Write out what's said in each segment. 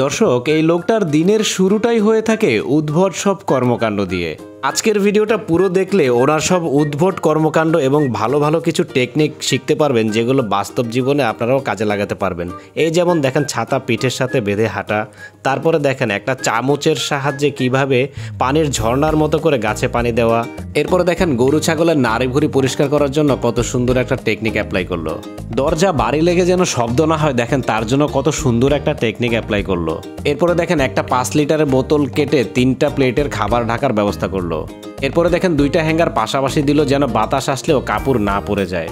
দর্শক, এই লোকটার দিনের শুরুটাই হয়ে থাকে উদ্ভট সব কর্মকাণ্ড দিয়ে। আজকের ভিডিওটা পুরো দেখলে ওনার সব উদ্ভট কর্মকাণ্ড এবং ভালো ভালো কিছু টেকনিক শিখতে পারবেন, যেগুলো বাস্তব জীবনে আপনারাও কাজে লাগাতে পারবেন। এই যেমন দেখেন ছাতা পিঠের সাথে বেঁধে হাঁটা, তারপরে দেখেন একটা চামচের সাহায্যে কিভাবে পানির ঝর্ণার মতো করে গাছে পানি দেওয়া, এরপরে দেখেন গরু ছাগলের নাড়ি ভুঁড়ি পরিষ্কার করার জন্য কত সুন্দর একটা টেকনিক অ্যাপ্লাই করলো। দরজা বাড়ি লেগে যেন শব্দ না হয়, দেখেন তার জন্য কত সুন্দর একটা টেকনিক অ্যাপ্লাই করলো। এরপরে দেখেন একটা 5 লিটারের বোতল কেটে 3টা প্লেটের খাবার ঢাকার ব্যবস্থা করলো। এরপরে দেখেন 2টা হ্যাঙ্গার পাশাপাশি দিল যেন বাতাস আসলেও কাপড় না পড়ে যায়।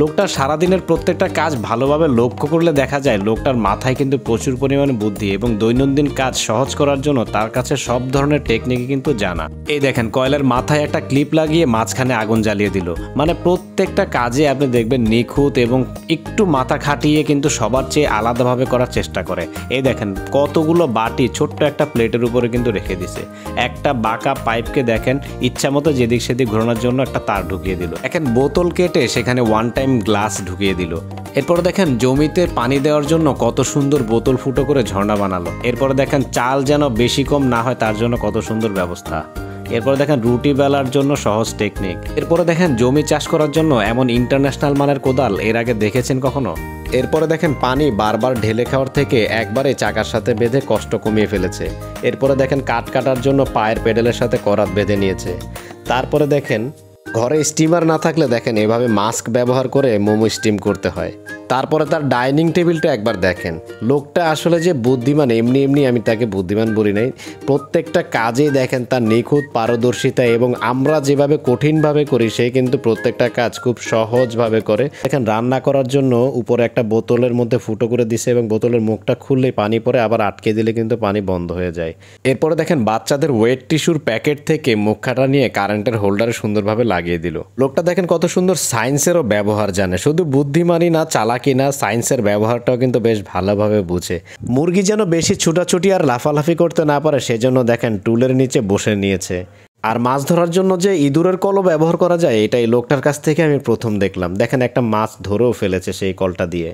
লোকটার সারাদিনের প্রত্যেকটা কাজ ভালোভাবে লক্ষ্য করলে দেখা যায় লোকটার মাথায় কিন্তু প্রচুর পরিমাণে বুদ্ধি, এবং দৈনন্দিন কাজ সহজ করার জন্য তার কাছে সব ধরনের টেকনিকই কিন্তু জানা। এই দেখেন কয়লার মাথায় একটা ক্লিপ লাগিয়ে মাঝখানে আগুন জ্বালিয়ে দিল। মানে প্রত্যেকটা কাজে আপনি দেখবেন নিখুঁত এবং একটু মাথা খাটিয়ে কিন্তু সবার চেয়ে আলাদাভাবে করার চেষ্টা করে। এই দেখেন কতগুলো বাটি ছোট্ট একটা প্লেটের উপরে কিন্তু রেখে দিছে। একটা বাঁকা পাইপকে দেখেন ইচ্ছা মতো যেদিক সেদিক ঘোরানোর জন্য একটা তার ঢুকিয়ে দিল। এখন বোতল কেটে সেখানে গ্লাস ঢুকিয়ে দিল। এরপরে দেখেন জমিতে পানি দেওয়ার জন্য কত সুন্দর বোতল ফুটো করে ঝর্ণা বানালো। এরপরে দেখেন চাল যেন বেশি কম না হয় তার জন্য কত সুন্দর ব্যবস্থা। এরপরে দেখেন রুটি বেলার জন্য সহজ টেকনিক। এরপরে দেখেন জমি চাষ করার জন্য এমন ইন্টারন্যাশনাল মানের কোদাল এর আগে দেখেছেন কখনো? এরপরে দেখেন পানি বারবার ঢেলে খাওয়ার থেকে একবারে চাকার সাথে বেঁধে কষ্ট কমিয়ে ফেলেছে। এরপরে দেখেন কাঠ কাটার জন্য পায়ের পেডেলের সাথে করাত বেঁধে নিয়েছে। তারপরে দেখেন ঘরে স্টিমার না থাকলে দেখেন এভাবে মাস্ক ব্যবহার করে মোমো স্টিম করতে হয়। তারপরে তার ডাইনিং টেবিলটা একবার দেখেন। লোকটা আসলে যে বুদ্ধিমান, এমনি এমনি আমি তাকে বুদ্ধিমান বলি নাই। প্রত্যেকটা কাজেই দেখেন তার নিখুঁত পারদর্শিতা, এবং আমরা যেভাবে কঠিনভাবে করি সে কিন্তু প্রত্যেকটা কাজ খুব সহজভাবে করে। দেখেন রান্না করার জন্য উপরে একটা বোতলের মধ্যে ফুটো করে দিছে, এবং বোতলের মুখটা খুললেই পানি পড়ে, আবার আটকে দিলে কিন্তু পানি বন্ধ হয়ে যায়। এরপরে দেখেন বাচ্চাদের ওয়েট টিস্যুর প্যাকেট থেকে মুখখাটা নিয়ে কারেন্টের হোল্ডারে সুন্দরভাবে লাগিয়ে দিল। লোকটা দেখেন কত সুন্দর সায়েন্সেরও ব্যবহার জানে। শুধু বুদ্ধিমানই না, চালাকি না, সায়েন্সের ব্যবহারটাও কিন্তু বেশ ভালোভাবে বুঝে। মুরগি যেন বেশি ছুটাছুটি আর লাফালাফি করতে না পারে সেজন্য দেখেন টুলের নিচে বসে নিয়েছে। আর মাছ ধরার জন্য যে ইঁদুরের কলও ব্যবহার করা যায়, এটাই লোকটার কাছ থেকে আমি প্রথম দেখলাম। দেখেন একটা মাছ ধরেও ফেলেছে সেই কলটা দিয়ে।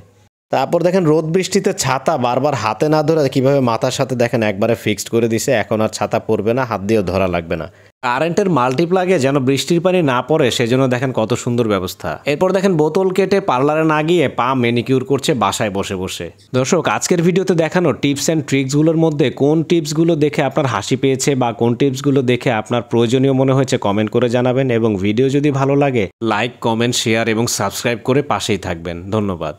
তারপর দেখেন রোদ বৃষ্টিতে ছাতা বারবার হাতে না ধরে কিভাবে মাথার সাথে দেখেন একবারে ফিক্সড করে দিছে। এখন আর ছাতা পড়বে না, হাত দিয়েও ধরা লাগবে না। কারেন্টের মাল্টিপ্লাগে যেন বৃষ্টির পানি না পড়ে সেজন্য দেখেন কত সুন্দর ব্যবস্থা। এরপর দেখেন বোতল কেটে পার্লারে না গিয়ে পা ম্যানিকিউর করছে বাসায় বসে বসে। দর্শক, আজকের ভিডিওতে দেখানো টিপস অ্যান্ড ট্রিক্সগুলোর মধ্যে কোন টিপসগুলো দেখে আপনার হাসি পেয়েছে বা কোন টিপসগুলো দেখে আপনার প্রয়োজনীয় মনে হয়েছে কমেন্ট করে জানাবেন, এবং ভিডিও যদি ভালো লাগে লাইক, কমেন্ট, শেয়ার এবং সাবস্ক্রাইব করে পাশেই থাকবেন। ধন্যবাদ।